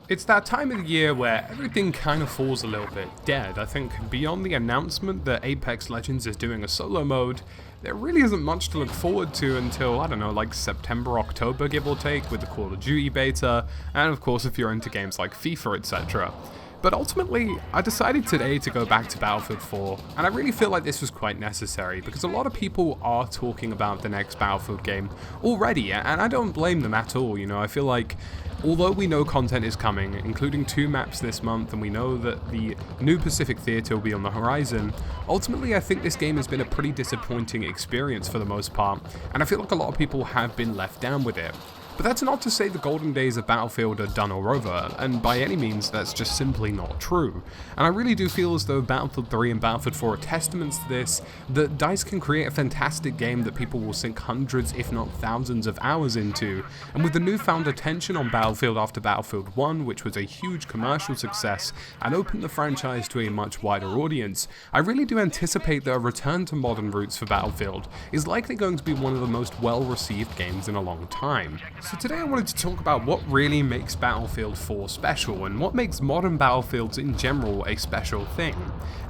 It's that time of the year where everything kind of falls a little bit dead. I think beyond the announcement that Apex Legends is doing a solo mode, there really isn't much to look forward to until, I don't know, like September, October, give or take, with the Call of Duty beta, and of course if you're into games like FIFA, etc. But ultimately, I decided today to go back to Battlefield 4, and I really feel like this was quite necessary, because a lot of people are talking about the next Battlefield game already, and I don't blame them at all. You know, I feel like although we know content is coming, including 2 maps this month, and we know that the new Pacific Theater will be on the horizon, ultimately I think this game has been a pretty disappointing experience for the most part, and I feel like a lot of people have been left down with it. But that's not to say the golden days of Battlefield are done or over, and by any means that's just simply not true. And I really do feel as though Battlefield 3 and Battlefield 4 are testaments to this, that DICE can create a fantastic game that people will sink hundreds if not thousands of hours into, and with the newfound attention on Battlefield after Battlefield 1, which was a huge commercial success and opened the franchise to a much wider audience, I really do anticipate that a return to modern roots for Battlefield is likely going to be one of the most well-received games in a long time. So today I wanted to talk about what really makes Battlefield 4 special, and what makes modern Battlefields in general a special thing.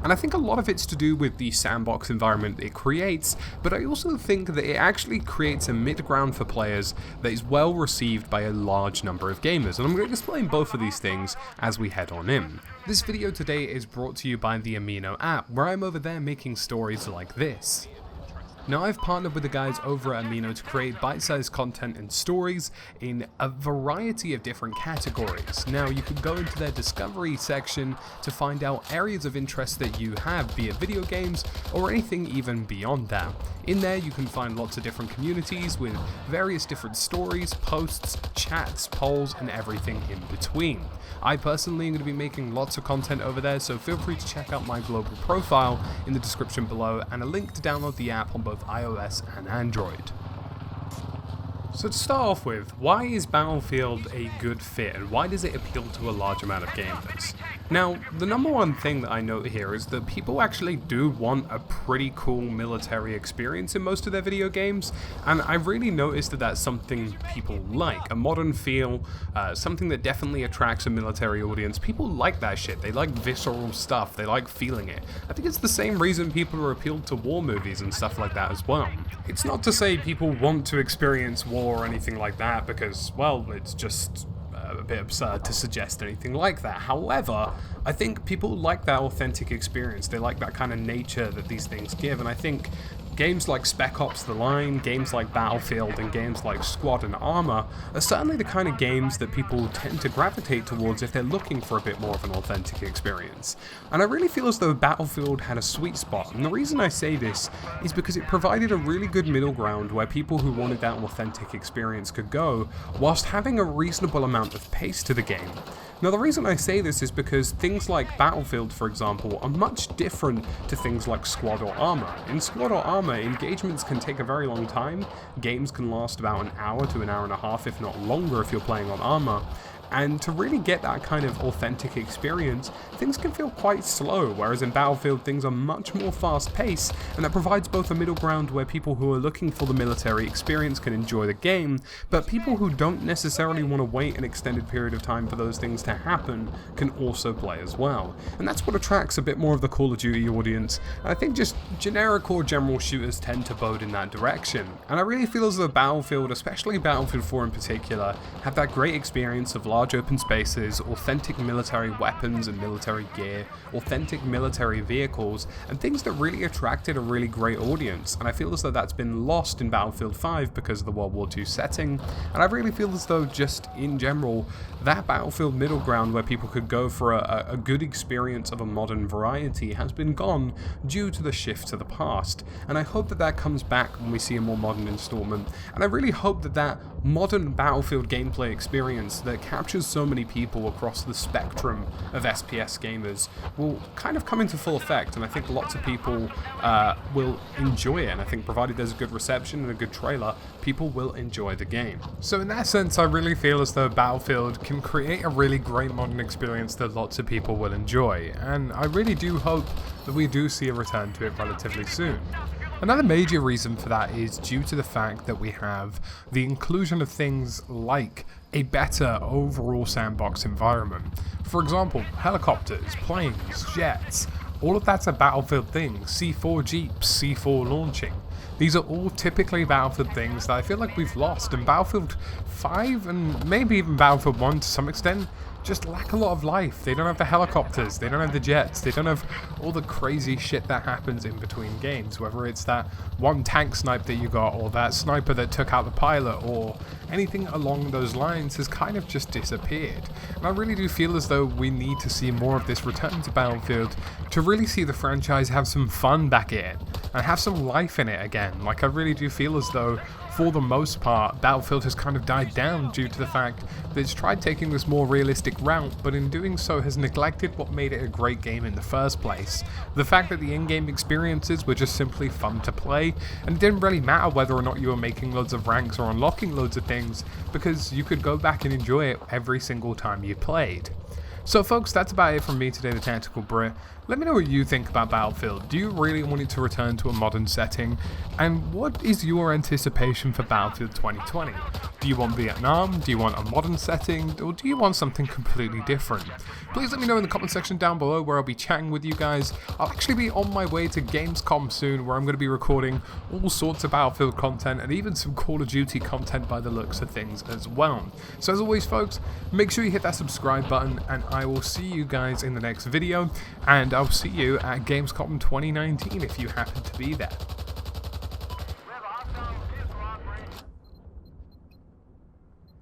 And I think a lot of it's to do with the sandbox environment it creates, but I also think that it actually creates a mid-ground for players that is well received by a large number of gamers, and I'm going to explain both of these things as we head on in. This video today is brought to you by the Amino app, where I'm over there making stories like this. Now, I've partnered with the guys over at Amino to create bite-sized content and stories in a variety of different categories. Now, you can go into their discovery section to find out areas of interest that you have, be it video games or anything even beyond that. In there, you can find lots of different communities with various different stories, posts, chats, polls, and everything in between. I personally am going to be making lots of content over there, so feel free to check out my global profile in the description below, and a link to download the app on both iOS and Android. So to start off with, why is Battlefield a good fit, and why does it appeal to a large amount of gamers? Now, the number one thing that I note here is that people actually do want a pretty cool military experience in most of their video games, and I've really noticed that that's something people like. A modern feel, something that definitely attracts a military audience. People like that shit. They like visceral stuff. They like feeling it. I think it's the same reason people are appealed to war movies and stuff like that as well. It's not to say people want to experience war or anything like that, because, well, it's just a bit absurd to suggest anything like that. However, I think people like that authentic experience. They like that kind of nature that these things give, and I think games like Spec Ops: The Line, games like Battlefield, and games like Squad and Arma are certainly the kind of games that people tend to gravitate towards if they're looking for a bit more of an authentic experience. And I really feel as though Battlefield had a sweet spot, and the reason I say this is because it provided a really good middle ground where people who wanted that authentic experience could go, whilst having a reasonable amount of pace to the game. Now, the reason I say this is because things like Battlefield, for example, are much different to things like Squad or Arma. In Squad or Arma, engagements can take a very long time. Games can last about an hour to an hour and a half, if not longer, if you're playing on Arma. And to really get that kind of authentic experience, things can feel quite slow, whereas in Battlefield things are much more fast-paced, and that provides both a middle ground where people who are looking for the military experience can enjoy the game, but people who don't necessarily want to wait an extended period of time for those things to happen can also play as well. And that's what attracts a bit more of the Call of Duty audience, and I think just generic or general shooters tend to bode in that direction. And I really feel as though Battlefield, especially Battlefield 4 in particular, have that great experience of large open spaces, authentic military weapons and military gear, authentic military vehicles, and things that really attracted a really great audience. And I feel as though that's been lost in Battlefield 5 because of the World War II setting, and I really feel as though just in general, that Battlefield middle ground where people could go for a good experience of a modern variety has been gone due to the shift to the past. And I hope that that comes back when we see a more modern installment, and I really hope that that modern Battlefield gameplay experience that captures so many people across the spectrum of SPS gamers will kind of come into full effect, and I think lots of people will enjoy it, and I think provided there's a good reception and a good trailer, people will enjoy the game. So in that sense, I really feel as though Battlefield can create a really great modern experience that lots of people will enjoy, and I really do hope that we do see a return to it relatively soon. Another major reason for that is due to the fact that we have the inclusion of things like a better overall sandbox environment. For example, helicopters, planes, jets, all of that's a Battlefield thing. C4 Jeeps, C4 launching. These are all typically Battlefield things that I feel like we've lost, and Battlefield 5 and maybe even Battlefield 1 to some extent just lack a lot of life. They don't have the helicopters, they don't have the jets, they don't have all the crazy shit that happens in between games, whether it's that one tank snipe that you got, or that sniper that took out the pilot, or anything along those lines has kind of just disappeared. And I really do feel as though we need to see more of this return to Battlefield to really see the franchise have some fun back in it and have some life in it again. Like, I really do feel as though for the most part Battlefield has kind of died down due to the fact that it's tried taking this more realistic route, but in doing so has neglected what made it a great game in the first place. The fact that the in-game experiences were just simply fun to play, and it didn't really matter whether or not you were making loads of ranks or unlocking loads of things, because you could go back and enjoy it every single time you played. So folks, that's about it from me today, the Tactical Brit. Let me know what you think about Battlefield. Do you really want it to return to a modern setting? And what is your anticipation for Battlefield 2020? Do you want Vietnam? Do you want a modern setting? Or do you want something completely different? Please let me know in the comment section down below, where I'll be chatting with you guys. I'll actually be on my way to Gamescom soon, where I'm going to be recording all sorts of Battlefield content and even some Call of Duty content by the looks of things as well. So as always folks, make sure you hit that subscribe button, and I will see you guys in the next video, and I'll see you at Gamescom 2019 if you happen to be there.